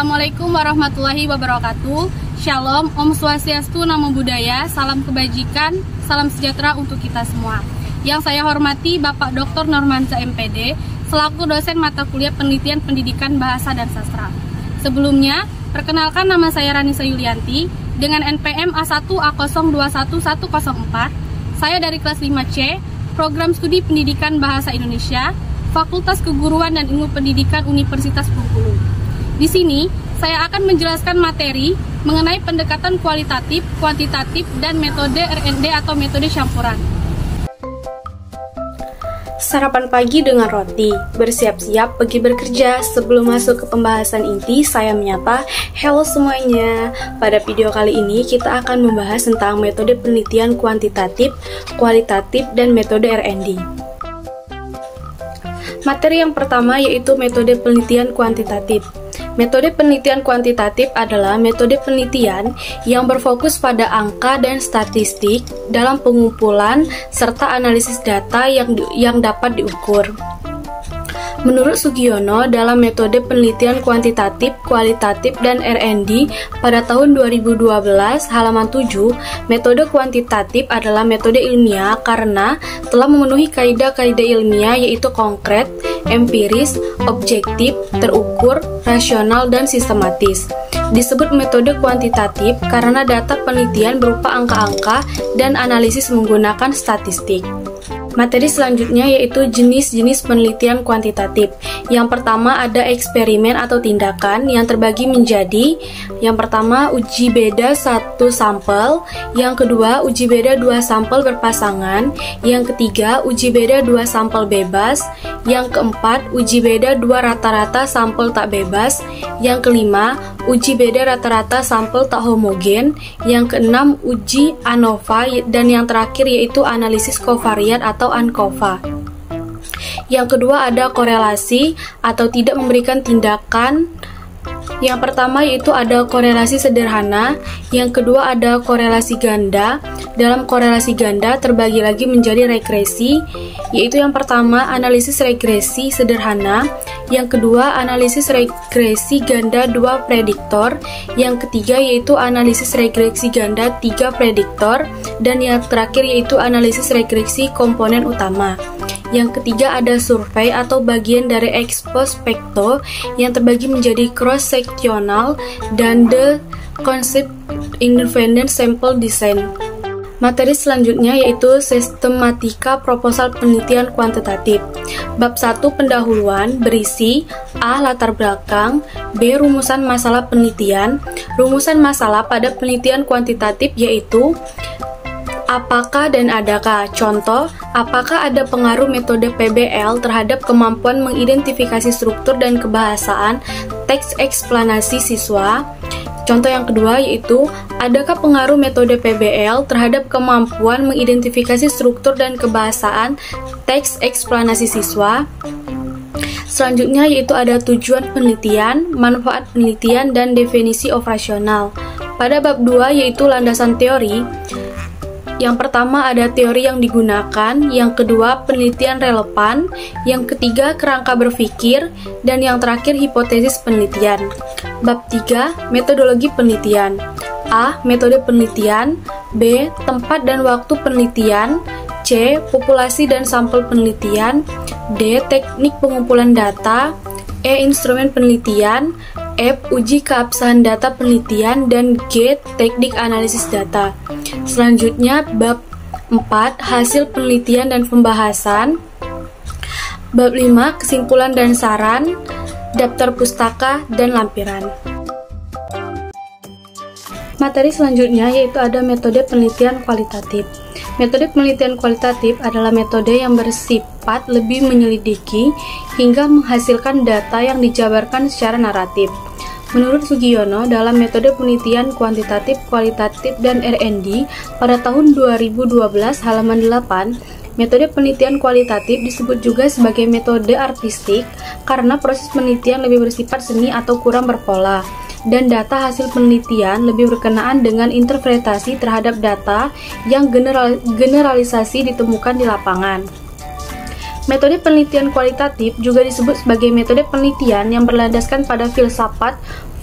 Assalamualaikum warahmatullahi wabarakatuh. Shalom, Om Swastiastu, Namo Buddhaya, salam kebajikan, salam sejahtera untuk kita semua. Yang saya hormati Bapak Dr. Normanza MPD, selaku dosen mata kuliah penelitian pendidikan bahasa dan sastra. Sebelumnya, perkenalkan nama saya Ranisa Yulianti dengan NPM A1A021104. Saya dari kelas 5C, Program Studi Pendidikan Bahasa Indonesia, Fakultas Keguruan dan Ilmu Pendidikan Universitas Bengkulu. Di sini, saya akan menjelaskan materi mengenai pendekatan kualitatif, kuantitatif, dan metode R&D atau metode campuran. Sarapan pagi dengan roti, bersiap-siap pergi bekerja. Sebelum masuk ke pembahasan inti, saya menyapa, hello semuanya. Pada video kali ini kita akan membahas tentang metode penelitian kuantitatif, kualitatif, dan metode R&D. Materi yang pertama yaitu metode penelitian kuantitatif. Metode penelitian kuantitatif adalah metode penelitian yang berfokus pada angka dan statistik dalam pengumpulan serta analisis data yang dapat diukur. Menurut Sugiono, dalam metode penelitian kuantitatif, kualitatif, dan R&D pada tahun 2012, halaman 7, metode kuantitatif adalah metode ilmiah karena telah memenuhi kaidah-kaidah ilmiah yaitu konkret, empiris, objektif, terukur, rasional, dan sistematis. Disebut metode kuantitatif karena data penelitian berupa angka-angka dan analisis menggunakan statistik. Materi selanjutnya yaitu jenis-jenis penelitian kuantitatif. Yang pertama ada eksperimen atau tindakan yang terbagi menjadi yang pertama uji beda satu sampel, yang kedua uji beda dua sampel berpasangan, yang ketiga uji beda dua sampel bebas, yang keempat uji beda dua rata-rata sampel tak bebas, yang kelima uji beda rata-rata sampel tak homogen, yang keenam uji ANOVA, dan yang terakhir yaitu analisis kovariat atau ANCOVA. Yang kedua ada korelasi atau tidak memberikan tindakan. Yang pertama yaitu ada korelasi sederhana, yang kedua ada korelasi ganda. Dalam korelasi ganda terbagi lagi menjadi regresi, yaitu yang pertama analisis regresi sederhana, yang kedua analisis regresi ganda 2 prediktor, yang ketiga yaitu analisis regresi ganda 3 prediktor, dan yang terakhir yaitu analisis regresi komponen utama. Yang ketiga ada survei atau bagian dari ex post facto yang terbagi menjadi cross-sectional dan the concept independent sample design. Materi selanjutnya yaitu sistematika proposal penelitian kuantitatif. Bab 1 pendahuluan berisi A. Latar belakang, B. Rumusan masalah penelitian. Rumusan masalah pada penelitian kuantitatif yaitu apakah dan adakah? Contoh, apakah ada pengaruh metode PBL terhadap kemampuan mengidentifikasi struktur dan kebahasaan teks eksplanasi siswa? Contoh yang kedua yaitu, adakah pengaruh metode PBL terhadap kemampuan mengidentifikasi struktur dan kebahasaan teks eksplanasi siswa? Selanjutnya yaitu ada tujuan penelitian, manfaat penelitian, dan definisi operasional. Pada bab 2 yaitu landasan teori. Yang pertama ada teori yang digunakan, yang kedua penelitian relevan, yang ketiga kerangka berpikir, dan yang terakhir hipotesis penelitian. Bab 3 metodologi penelitian. A. Metode penelitian, B. Tempat dan waktu penelitian, C. Populasi dan sampel penelitian, D. Teknik pengumpulan data, E. Instrumen penelitian, F. Uji keabsahan data penelitian, dan G. Teknik analisis data. Selanjutnya bab 4 hasil penelitian dan pembahasan. Bab 5 kesimpulan dan saran, daftar pustaka, dan lampiran. Materi selanjutnya yaitu ada metode penelitian kualitatif. Metode penelitian kualitatif adalah metode yang bersifat lebih menyelidiki hingga menghasilkan data yang dijabarkan secara naratif. Menurut Sugiono, dalam metode penelitian kuantitatif, kualitatif, dan R&D pada tahun 2012 halaman 8, metode penelitian kualitatif disebut juga sebagai metode artistik karena proses penelitian lebih bersifat seni atau kurang berpola, dan data hasil penelitian lebih berkenaan dengan interpretasi terhadap data yang generalisasi ditemukan di lapangan. Metode penelitian kualitatif juga disebut sebagai metode penelitian yang berlandaskan pada filsafat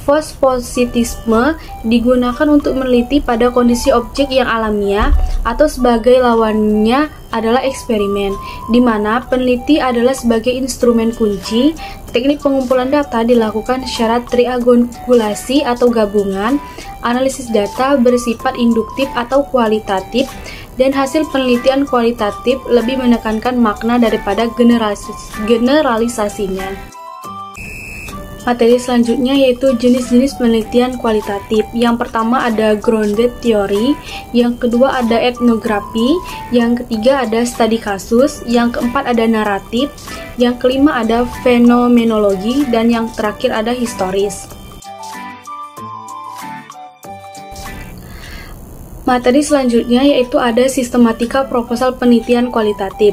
Fospositisme digunakan untuk meneliti pada kondisi objek yang alamiah atau sebagai lawannya adalah eksperimen, di mana peneliti adalah sebagai instrumen kunci. Teknik pengumpulan data dilakukan secara triangulasi atau gabungan. Analisis data bersifat induktif atau kualitatif, dan hasil penelitian kualitatif lebih menekankan makna daripada generalisasinya. Materi selanjutnya yaitu jenis-jenis penelitian kualitatif. Yang pertama ada grounded theory, yang kedua ada etnografi, yang ketiga ada studi kasus, yang keempat ada naratif, yang kelima ada fenomenologi, dan yang terakhir ada historis. Materi selanjutnya yaitu ada sistematika proposal penelitian kualitatif.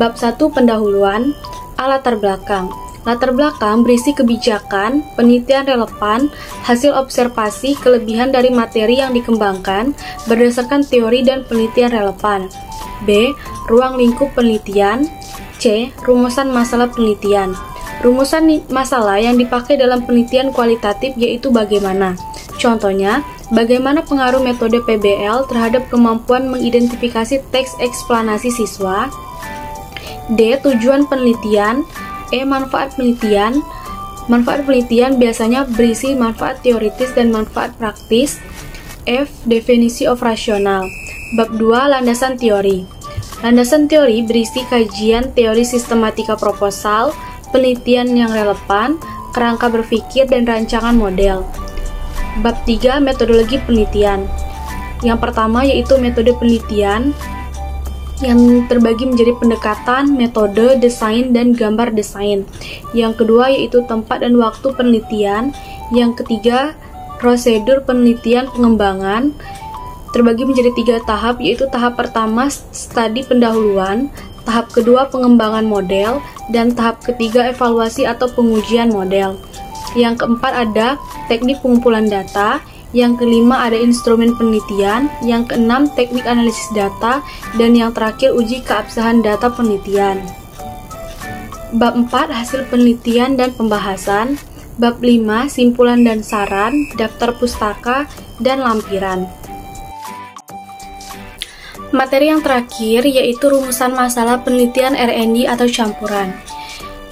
Bab 1 pendahuluan, latar belakang. Latar belakang berisi kebijakan, penelitian relevan, hasil observasi, kelebihan dari materi yang dikembangkan berdasarkan teori dan penelitian relevan. B. Ruang lingkup penelitian. C. Rumusan masalah penelitian. Rumusan masalah yang dipakai dalam penelitian kualitatif yaitu bagaimana. Contohnya, bagaimana pengaruh metode PBL terhadap kemampuan mengidentifikasi teks eksplanasi siswa. D. Tujuan penelitian. E. Manfaat penelitian. Manfaat penelitian biasanya berisi manfaat teoritis dan manfaat praktis. F. Definisi operasional. Bab 2 landasan teori. Landasan teori berisi kajian teori sistematika proposal, penelitian yang relevan, kerangka berpikir, dan rancangan model. Bab 3 metodologi penelitian. Yang pertama yaitu metode penelitian, yang terbagi menjadi pendekatan, metode, desain, dan gambar desain. Yang kedua yaitu tempat dan waktu penelitian. Yang ketiga, prosedur penelitian pengembangan. Terbagi menjadi 3 tahap, yaitu tahap pertama studi pendahuluan, tahap kedua pengembangan model, dan tahap ketiga evaluasi atau pengujian model. Yang keempat ada teknik pengumpulan data. Yang kelima ada instrumen penelitian, yang keenam teknik analisis data, dan yang terakhir uji keabsahan data penelitian. Bab 4 hasil penelitian dan pembahasan. Bab 5 simpulan dan saran, daftar pustaka, dan lampiran. Materi yang terakhir yaitu rumusan masalah penelitian R&D atau campuran.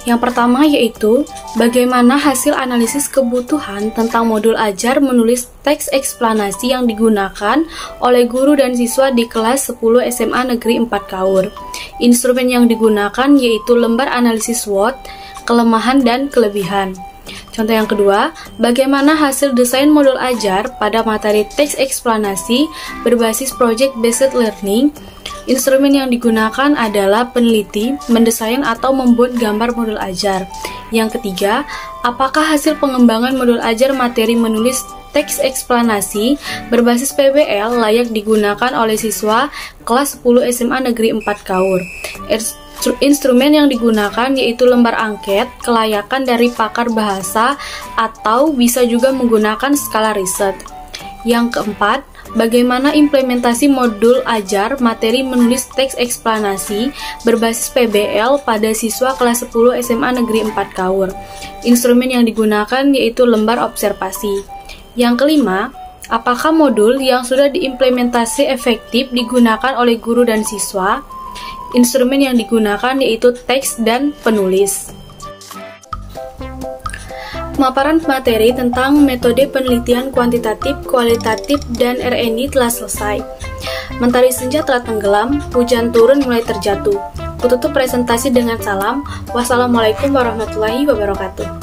Yang pertama yaitu bagaimana hasil analisis kebutuhan tentang modul ajar menulis teks eksplanasi yang digunakan oleh guru dan siswa di kelas 10 SMA Negeri 4 Kaur. Instrumen yang digunakan yaitu lembar analisis SWOT, kelemahan dan kelebihan. Contoh yang kedua, bagaimana hasil desain modul ajar pada materi teks eksplanasi berbasis project-based learning. Instrumen yang digunakan adalah peneliti, mendesain atau membuat gambar modul ajar. Yang ketiga, apakah hasil pengembangan modul ajar materi menulis teks eksplanasi berbasis PBL layak digunakan oleh siswa kelas 10 SMA Negeri 4 Kaur. Instrumen yang digunakan yaitu lembar angket, kelayakan dari pakar bahasa, atau bisa juga menggunakan skala riset. Yang keempat, bagaimana implementasi modul ajar materi menulis teks eksplanasi berbasis PBL pada siswa kelas 10 SMA Negeri 4 Kaur. Instrumen yang digunakan yaitu lembar observasi. Yang kelima, apakah modul yang sudah diimplementasi efektif digunakan oleh guru dan siswa? Instrumen yang digunakan yaitu teks dan penulis. Pemaparan materi tentang metode penelitian kuantitatif, kualitatif, dan R&D telah selesai. Mentari senja telah tenggelam, hujan turun mulai terjatuh. Kututup presentasi dengan salam. Wassalamualaikum warahmatullahi wabarakatuh.